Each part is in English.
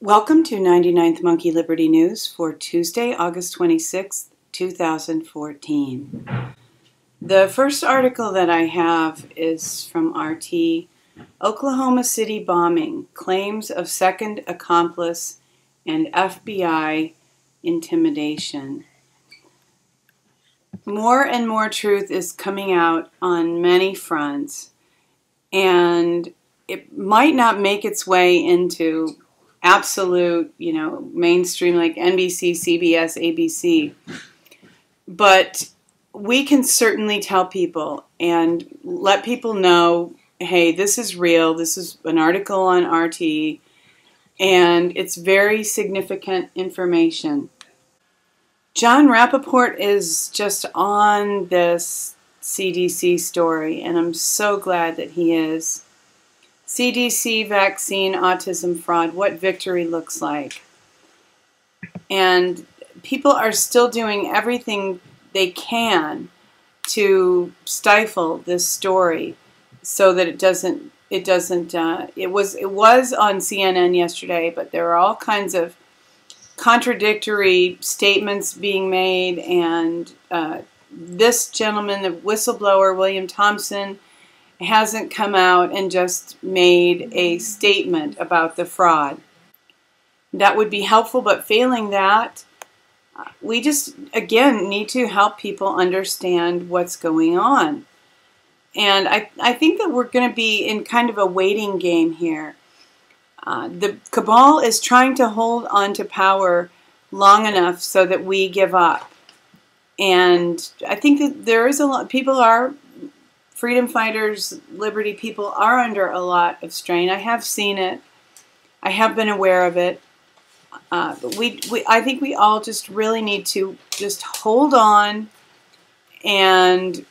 Welcome to 99th Monkey Liberty News for Tuesday, August 26th, 2014. The first article that I have is from RT. Oklahoma City bombing, claims of second accomplice and FBI intimidation. More and more truth is coming out on many fronts, and it might not make its way into absolute, mainstream like NBC, CBS, ABC. But we can certainly tell people and let people know, hey, this is real. This is an article on RT, and it's very significant information. John Rappaport is just on this CDC story, and I'm so glad that he is. CDC vaccine autism fraud, what victory looks like. And people are still doing everything they can to stifle this story so that it was on CNN yesterday, but there are all kinds of contradictory statements being made, and this gentleman, the whistleblower, William Thompson, hasn't come out and just made a statement about the fraud. That would be helpful, but failing that, we just, again, need to help people understand what's going on. And I think that we're going to be in kind of a waiting game here. The Cabal is trying to hold on to power long enough so that we give up. And I think that there is a lot, people are, freedom fighters, liberty people are under a lot of strain. I have seen it. I have been aware of it. But I think we all just really need to just hold on and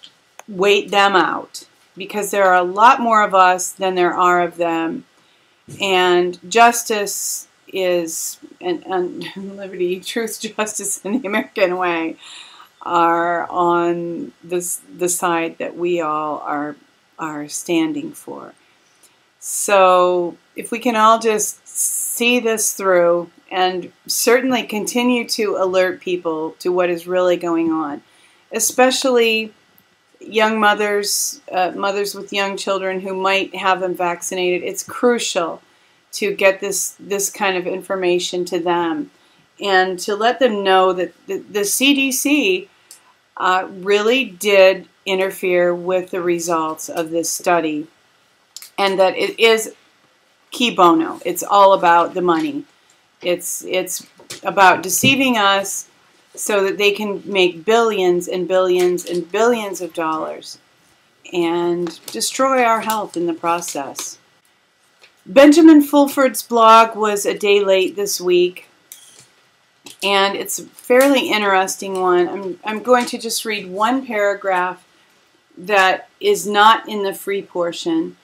wait them out, because there are a lot more of us than there are of them. And justice is, and liberty, truth, justice, and the American way are on the side that we all are standing for. So if we can all just see this through and certainly continue to alert people to what is really going on, especially young mothers, mothers with young children who might have them vaccinated, it's crucial to get this kind of information to them and to let them know that the CDC really did interfere with the results of this study, and that it is key bono. It's all about the money. It's about deceiving us so that they can make billions and billions and billions of dollars and destroy our health in the process. Benjamin Fulford's blog was a day late this week, and it's a fairly interesting one. I'm going to just read one paragraph that is not in the free portion,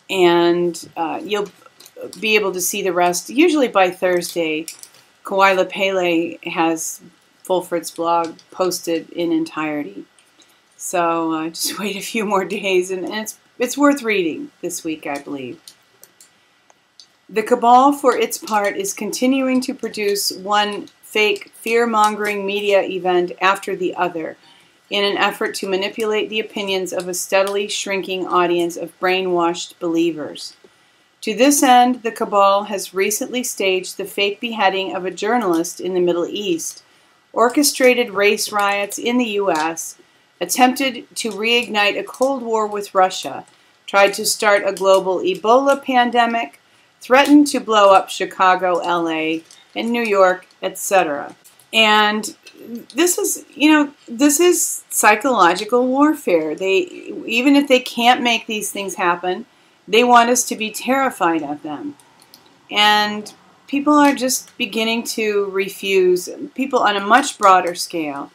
and you'll be able to see the rest. Usually by Thursday, Kawaila Pele has Fulford's blog posted in entirety. So just wait a few more days, and it's worth reading this week, I believe. The Cabal, for its part, is continuing to produce one fake fear-mongering media event after the other in an effort to manipulate the opinions of a steadily shrinking audience of brainwashed believers. To this end, the Cabal has recently staged the fake beheading of a journalist in the Middle East, orchestrated race riots in the U.S., attempted to reignite a Cold War with Russia, tried to start a global Ebola pandemic, threatened to blow up Chicago, LA, and New York, etc. And this is, this is psychological warfare. Even if they can't make these things happen, they want us to be terrified of them. And people are just beginning to refuse. People on a much broader scale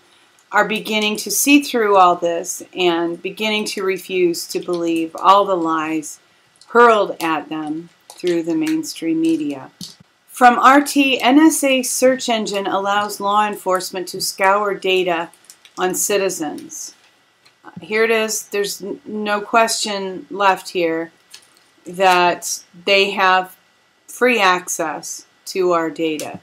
are beginning to see through all this and beginning to refuse to believe all the lies hurled at them through the mainstream media. From RT, NSA search engine allows law enforcement to scour data on citizens. Here it is. There's no question left here that they have free access to our data.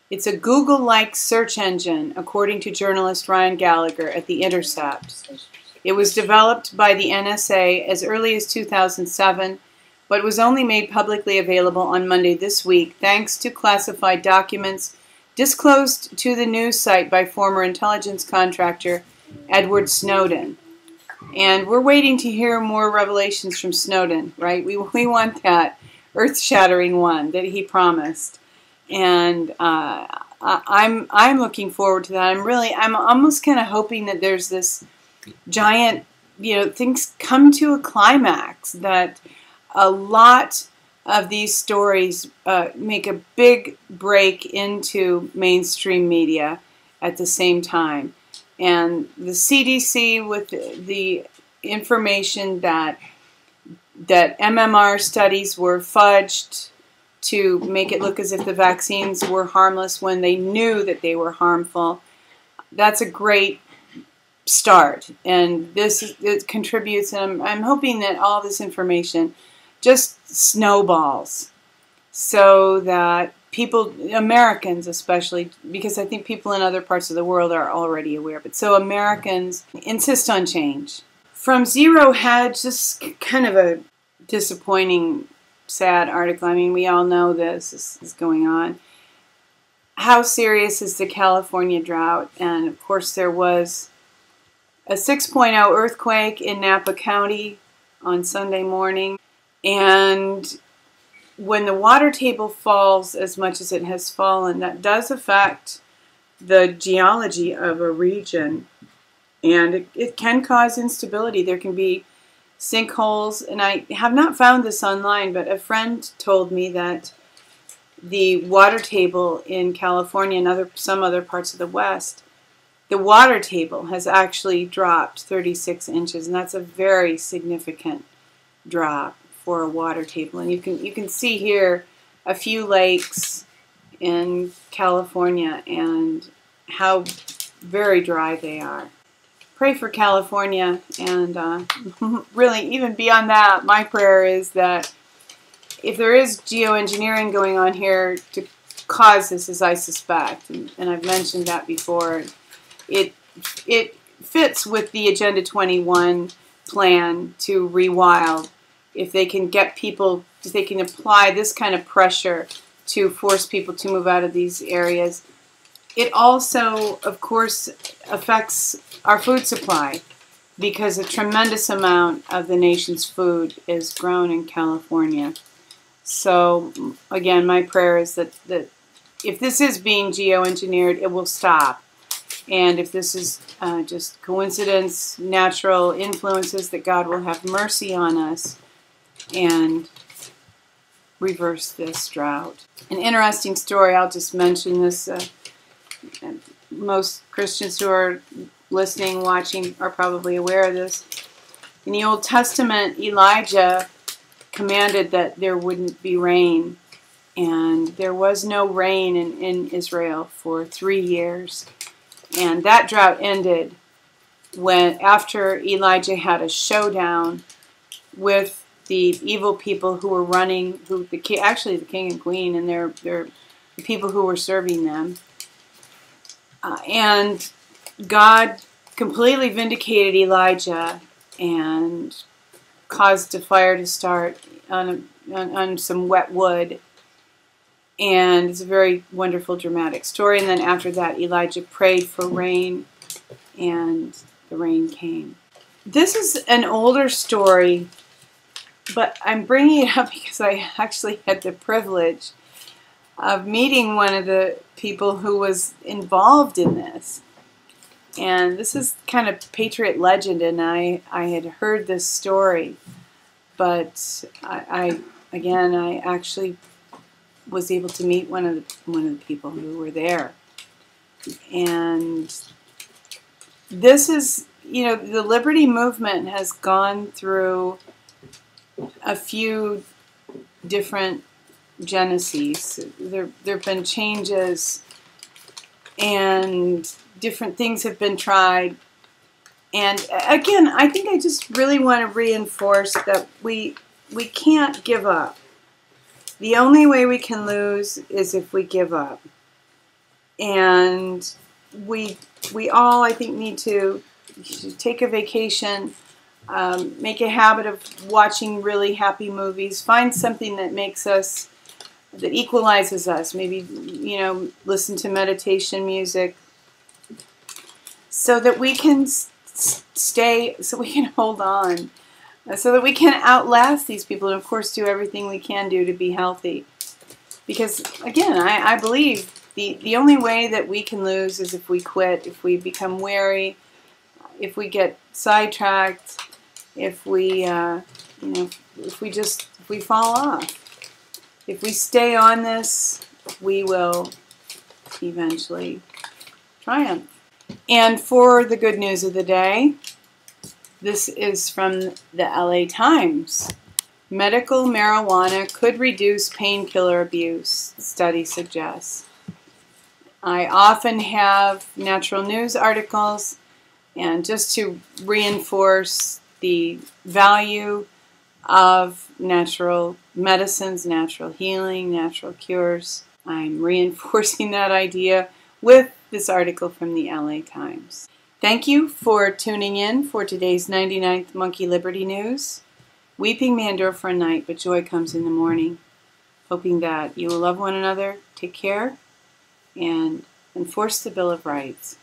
It's a Google-like search engine, according to journalist Ryan Gallagher at The Intercept. It was developed by the NSA as early as 2007, but was only made publicly available on Monday this week thanks to classified documents disclosed to the news site by former intelligence contractor Edward Snowden. And we're waiting to hear more revelations from Snowden, right? We want that earth-shattering one that he promised. And I'm looking forward to that. I'm almost kind of hoping that there's this giant, things come to a climax, that a lot of these stories make a big break into mainstream media at the same time. And the CDC, with the information that MMR studies were fudged to make it look as if the vaccines were harmless when they knew that they were harmful, that's a great start. And it contributes, and I'm hoping that all this information just snowballs so that people, Americans especially, because I think people in other parts of the world are already aware, but so Americans insist on change. From Zero Hedge, just kind of a disappointing, sad article. I mean, we all know this is going on. How serious is the California drought? And of course there was a 6.0 earthquake in Napa County on Sunday morning. And when the water table falls as much as it has fallen, that does affect the geology of a region. And it can cause instability. There can be sinkholes. And I have not found this online, but a friend told me that the water table in California and some other parts of the West, the water table has actually dropped 36 inches. And that's a very significant drop for a water table. And you can see here a few lakes in California and how very dry they are. Pray for California, and really even beyond that, my prayer is that if there is geoengineering going on here to cause this, as I suspect, and I've mentioned that before, it fits with the Agenda 21 plan to rewild. If they can get people, if they can apply this kind of pressure to force people to move out of these areas. It also, of course, affects our food supply, because a tremendous amount of the nation's food is grown in California. So, again, my prayer is that if this is being geoengineered, it will stop. And if this is just coincidence, natural influences, that God will have mercy on us and reverse this drought. An interesting story, I'll just mention this. Most Christians who are listening, watching, are probably aware of this. In the Old Testament, Elijah commanded that there wouldn't be rain. And there was no rain in Israel for 3 years. And that drought ended after Elijah had a showdown with the evil people who were running, actually the king and queen, and the people who were serving them. And God completely vindicated Elijah and caused a fire to start on some wet wood. And it's a very wonderful, dramatic story. And then after that, Elijah prayed for rain, and the rain came. This is an older story, but I'm bringing it up because I actually had the privilege of meeting one of the people who was involved in this. And this is kind of patriot legend, and I had heard this story, but I actually was able to meet one of the people who were there. And this is, the Liberty Movement has gone through a few different genesis. There have been changes, and different things have been tried. And again, I think I just really want to reinforce that we can't give up. The only way we can lose is if we give up. And we all, I think, need to take a vacation, make a habit of watching really happy movies, find something that makes us, that equalizes us. Maybe, you know, listen to meditation music so that we can stay, so we can hold on, so that we can outlast these people, and of course do everything we can do to be healthy. Because again, I believe the only way that we can lose is if we quit, if we become weary, if we get sidetracked, if we if we fall off. If we stay on this, we will eventually triumph. And for the good news of the day, this is from the LA Times. Medical marijuana could reduce painkiller abuse, study suggests. I often have natural news articles, and just to reinforce the value of natural medicines, natural healing, natural cures, I'm reinforcing that idea with this article from the LA Times. Thank you for tuning in for today's 99th Monkey Liberty News. Weeping may endure for a night, but joy comes in the morning. Hoping that you will love one another, take care, and enforce the Bill of Rights.